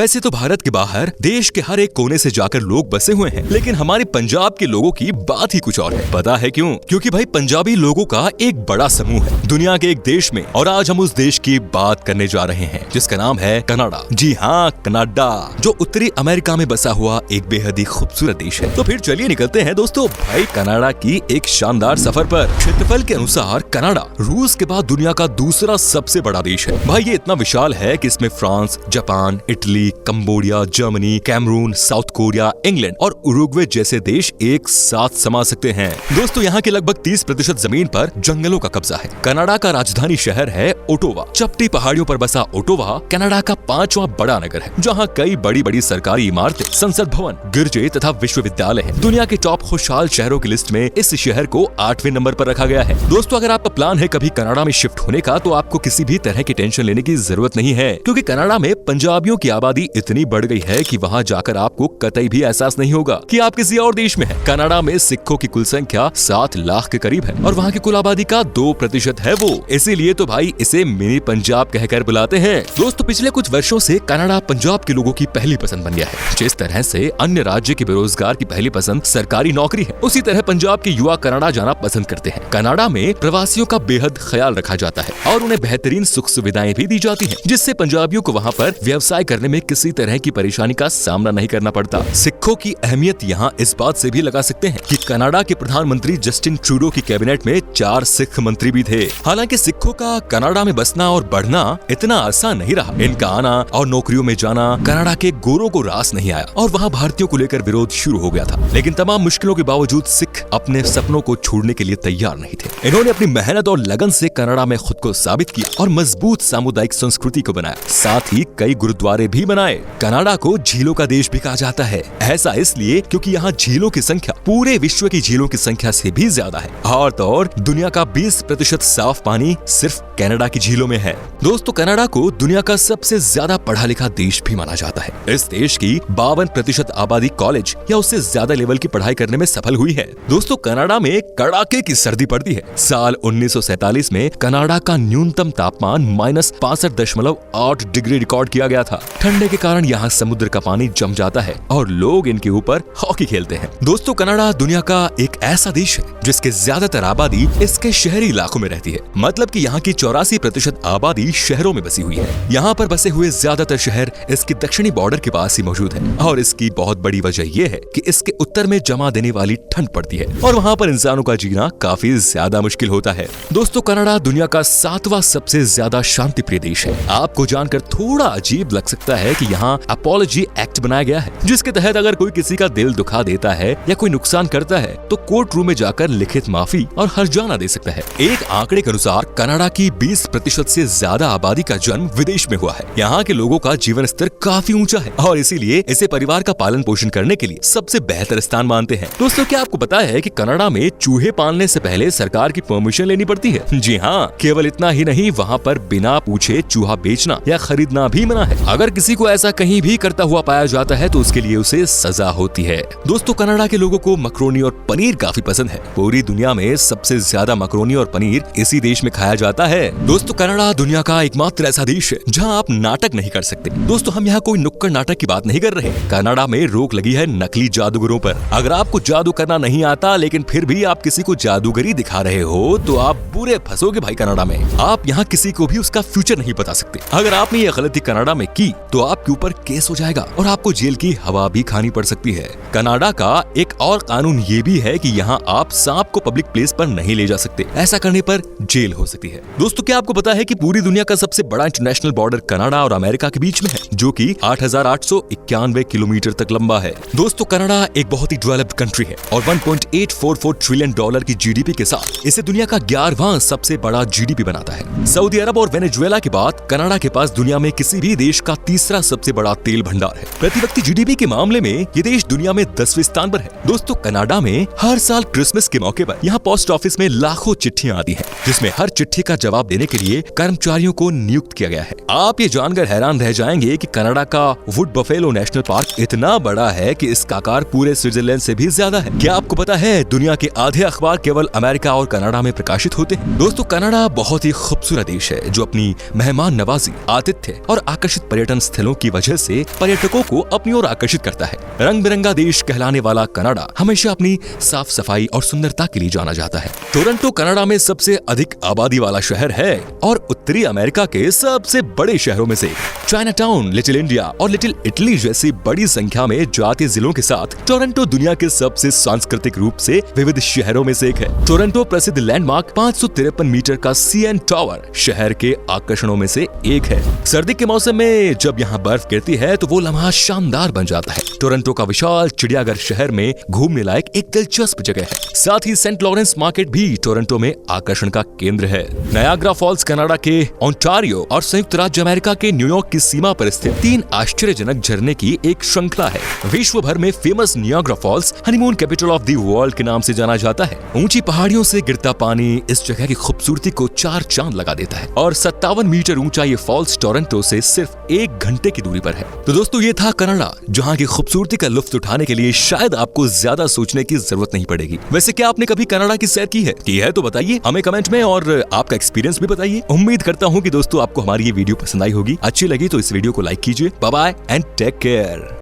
वैसे तो भारत के बाहर देश के हर एक कोने से जाकर लोग बसे हुए हैं, लेकिन हमारे पंजाब के लोगों की बात ही कुछ और है। पता है क्यों? क्योंकि भाई पंजाबी लोगों का एक बड़ा समूह है दुनिया के एक देश में, और आज हम उस देश की बात करने जा रहे हैं जिसका नाम है कनाडा। जी हाँ, कनाडा, जो उत्तरी अमेरिका में बसा हुआ एक बेहद ही खूबसूरत देश है। तो फिर चलिए निकलते हैं दोस्तों भाई कनाडा की एक शानदार सफर पर। क्षेत्रफल के अनुसार कनाडा रूस के बाद दुनिया का दूसरा सबसे बड़ा देश है। भाई ये इतना विशाल है कि इसमें France, Japan, Italy, Cambodia, Germany, Cameroon, South Korea, England और उरुग्वे जैसे देश एक साथ समा सकते हैं। दोस्तों यहाँ के लगभग 30% जमीन पर जंगलों का कब्जा है। कनाडा का राजधानी शहर है ओटावा। चपटी पहाड़ियों पर बसा ओटावा कनाडा का 5वां बड़ा नगर है, जहाँ कई बड़ी बड़ी सरकारी इमारतें, संसद भवन, गिरजे तथा विश्वविद्यालय हैं। दुनिया के टॉप खुशहाल शहरों की लिस्ट में इस शहर को 8वें नंबर पर रखा गया है। दोस्तों अगर आपका प्लान है कभी कनाडा में शिफ्ट होने का, तो आपको किसी भी तरह की टेंशन लेने की जरूरत नहीं है, क्योंकि कनाडा में पंजाबियों की आबादी इतनी बढ़ गई है कि वहाँ जाकर आपको कतई भी एहसास नहीं होगा कि आप किसी और देश में हैं। कनाडा में सिखों की कुल संख्या 7 लाख के करीब है और वहाँ की कुल आबादी का 2% है वो। इसीलिए तो भाई इसे मिनी पंजाब कहकर बुलाते हैं। दोस्तों पिछले कुछ वर्षों से कनाडा पंजाब के लोगों की पहली पसंद बन गया है। जिस तरह से अन्य राज्य के बेरोजगार की पहली पसंद सरकारी नौकरी है, उसी तरह पंजाब के युवा कनाडा जाना पसंद करते हैं। कनाडा में प्रवासियों का बेहद ख्याल रखा जाता है और उन्हें बेहतरीन सुख सुविधाएं भी दी जाती हैं, जिससे पंजाबियों को वहाँ पर व्यवसाय करने में किसी तरह की परेशानी का सामना नहीं करना पड़ता। सिखों की अहमियत यहाँ इस बात से भी लगा सकते हैं कि कनाडा के प्रधानमंत्री जस्टिन ट्रूडो की कैबिनेट में 4 सिख मंत्री भी थे। हालांकि सिखों का कनाडा में बसना और बढ़ना इतना आसान नहीं रहा। इनका आना और नौकरियों में जाना कनाडा के गोरों को रास नहीं आया और वहाँ भारतीयों को लेकर विरोध शुरू हो गया था। लेकिन तमाम मुश्किलों के बावजूद सिख अपने सपनों को छोड़ने के लिए तैयार नहीं थे। इन्होंने अपनी मेहनत और लगन से कनाडा में खुद को साबित किया और मजबूत सामुदायिक संस्कृति को बनाया। साथ ही कई गुरुद्वारे भी बनाए। कनाडा को झीलों का देश भी कहा जाता है। ऐसा इसलिए क्योंकि यहाँ झीलों की संख्या पूरे विश्व की झीलों की संख्या से भी ज्यादा है। और तो और दुनिया का 20% साफ पानी सिर्फ कनाडा की झीलों में है। दोस्तों कनाडा को दुनिया का सबसे ज्यादा पढ़ा लिखा देश भी माना जाता है। इस देश की 52% आबादी कॉलेज या उससे ज्यादा लेवल की पढ़ाई करने में सफल हुई है। दोस्तों कनाडा में कड़ाके की सर्दी पड़ती है। साल 1947 में कनाडा का न्यूनतम तापमान -65.8 डिग्री रिकॉर्ड किया गया था। ठंडे के कारण यहाँ समुद्र का पानी जम जाता है और लोग इनके ऊपर हॉकी खेलते हैं। दोस्तों कनाडा दुनिया का एक ऐसा देश है जिसके ज्यादातर आबादी इसके शहरी इलाकों में रहती है। मतलब कि यहाँ की 84% आबादी शहरों में बसी हुई है। यहाँ पर बसे हुए ज्यादातर शहर इसके दक्षिणी बॉर्डर के पास ही मौजूद है और इसकी बहुत बड़ी वजह यह है कि इसके उत्तर में जमा देने वाली ठंड पड़ती है और वहाँ पर इंसानों का जीना काफी ज्यादा मुश्किल होता है। दोस्तों कनाडा दुनिया का 7वां सबसे ज्यादा शांति प्रिय देश है। आपको जानकर थोड़ा अजीब लग सकता है कि यहाँ अपॉलजी एक्ट बनाया गया है, जिसके तहत अगर कोई किसी का दिल दुखा देता है या कोई नुकसान करता है तो कोर्ट रूम में जाकर लिखित माफी और हर्जाना दे सकता है। एक आंकड़े के अनुसार कनाडा की 20% से ज्यादा आबादी का जन्म विदेश में हुआ है। यहाँ के लोगों का जीवन स्तर काफी ऊंचा है और इसीलिए इसे परिवार का पालन पोषण करने के लिए सबसे बेहतर स्थान मानते हैं। दोस्तों क्या आपको पता है कि कनाडा में चूहे पालने से पहले सरकार की परमिशन लेनी पड़ती है? जी हाँ, केवल इतना ही नहीं, वहाँ पर बिना पूछे चूहा बेचना या खरीदना भी मना है। अगर किसी को ऐसा कहीं भी करता हुआ पाया जाता है तो उसके लिए उसे सजा होती है। दोस्तों कनाडा के लोगों को मकरोनी और पनीर काफी पसंद है। पूरी दुनिया में सबसे ज्यादा मकरोनी और पनीर इसी देश में खाया जाता है। दोस्तों कनाडा दुनिया का एकमात्र ऐसा देश है जहां आप नाटक नहीं कर सकते। दोस्तों हम यहाँ कोई नुक्कड़ नाटक की बात नहीं कर रहे। कनाडा में रोक लगी है नकली जादूगरों पर। अगर आपको जादू करना नहीं आता लेकिन फिर भी आप किसी को जादूगरी दिखा रहे हो तो आप बुरे फंसोगे भाई कनाडा में। आप यहाँ किसी को भी उसका फ्यूचर नहीं बता सकते। अगर आपने ये गलती कनाडा में की तो आपके ऊपर केस हो जाएगा और आपको जेल की हवा भी खानी पड़ सकती है। कनाडा का एक और कानून ये भी है कि यहाँ आप सांप को पब्लिक प्लेस पर नहीं ले जा सकते। ऐसा करने पर जेल हो सकती है। दोस्तों क्या आपको पता है कि पूरी दुनिया का सबसे बड़ा इंटरनेशनल बॉर्डर कनाडा और अमेरिका के बीच में है, जो कि 8,891 किलोमीटर तक लंबा है। दोस्तों कनाडा एक बहुत ही डेवलप्ड कंट्री है और $1.844 ट्रिलियन की जीडीपी के साथ इसे दुनिया का 11वां सबसे बड़ा जीडीपी बनाता है। सऊदी अरब और वेनेजुएला के बाद कनाडा के पास दुनिया में किसी भी देश का तीसरा सबसे बड़ा तेल भंडार है। प्रति व्यक्ति जीडीपी के मामले में ये देश दुनिया में 10वें स्थान पर है। दोस्तों कनाडा में हर साल क्रिसमस के मौके पर यहाँ पोस्ट ऑफिस में लाखों चिट्ठियां आती हैं, जिसमें हर चिट्ठी का जवाब देने के लिए कर्मचारियों को नियुक्त किया गया है। आप ये जानकर हैरान रह जाएंगे कि कनाडा का वुड बफेलो नेशनल पार्क इतना बड़ा है कि इसका आकार पूरे स्विट्जरलैंड से भी ज्यादा है। क्या आपको पता है दुनिया के आधे अखबार केवल अमेरिका और कनाडा में प्रकाशित होते हैं? दोस्तों कनाडा बहुत ही खूबसूरत देश है जो अपनी मेहमान नवाजी, आतिथ्य और आकर्षित पर्यटन स्थलों स्थलों की वजह से पर्यटकों को अपनी ओर आकर्षित करता है। रंग बिरंगा देश कहलाने वाला कनाडा हमेशा अपनी साफ सफाई और सुंदरता के लिए जाना जाता है। टोरंटो कनाडा में सबसे अधिक आबादी वाला शहर है और उत्तरी अमेरिका के सबसे बड़े शहरों में से। चाइना टाउन, लिटिल इंडिया और लिटिल इटली जैसी बड़ी संख्या में जातीय जिलों के साथ टोरंटो दुनिया के सबसे सांस्कृतिक रूप से विविध शहरों में से एक है। टोरंटो प्रसिद्ध लैंडमार्क 553 मीटर का सीएन टावर शहर के आकर्षणों में से एक है। सर्दी के मौसम में जब यहाँ बर्फ गिरती है तो वो लम्हा शानदार बन जाता है। टोरंटो का विशाल चिड़ियाघर शहर में घूमने लायक एक दिलचस्प जगह है। साथ ही सेंट लॉरेंस मार्केट भी टोरंटो में आकर्षण का केंद्र है। नायाग्रा फॉल्स कनाडा के ओंटारियो और संयुक्त राज्य अमेरिका के न्यूयॉर्क की सीमा पर स्थित 3 आश्चर्यजनक झरने की एक श्रृंखला है। विश्व भर में famous Niagara Falls honeymoon capital of the world के नाम से जाना जाता है। ऊंची पहाड़ियों से गिरता पानी इस जगह की खूबसूरती को 4 चांद लगा देता है और 57 मीटर ऊंचा ये फॉल्स टोरंटो से सिर्फ 1 घंटे की दूरी पर है। तो दोस्तों ये था कनाडा, जहाँ की खूबसूरती का लुत्फ उठाने के लिए शायद आपको ज्यादा सोचने की जरूरत नहीं पड़ेगी। वैसे क्या आपने कभी कनाडा की सैर की है तो बताइए हमें कमेंट में और आपका एक्सपीरियंस भी बताइए। उम्मीद करता हूँ कि दोस्तों आपको हमारी ये वीडियो पसंद आई होगी। अच्छी लगी तो इस वीडियो को लाइक कीजिए। Bye bye and take care.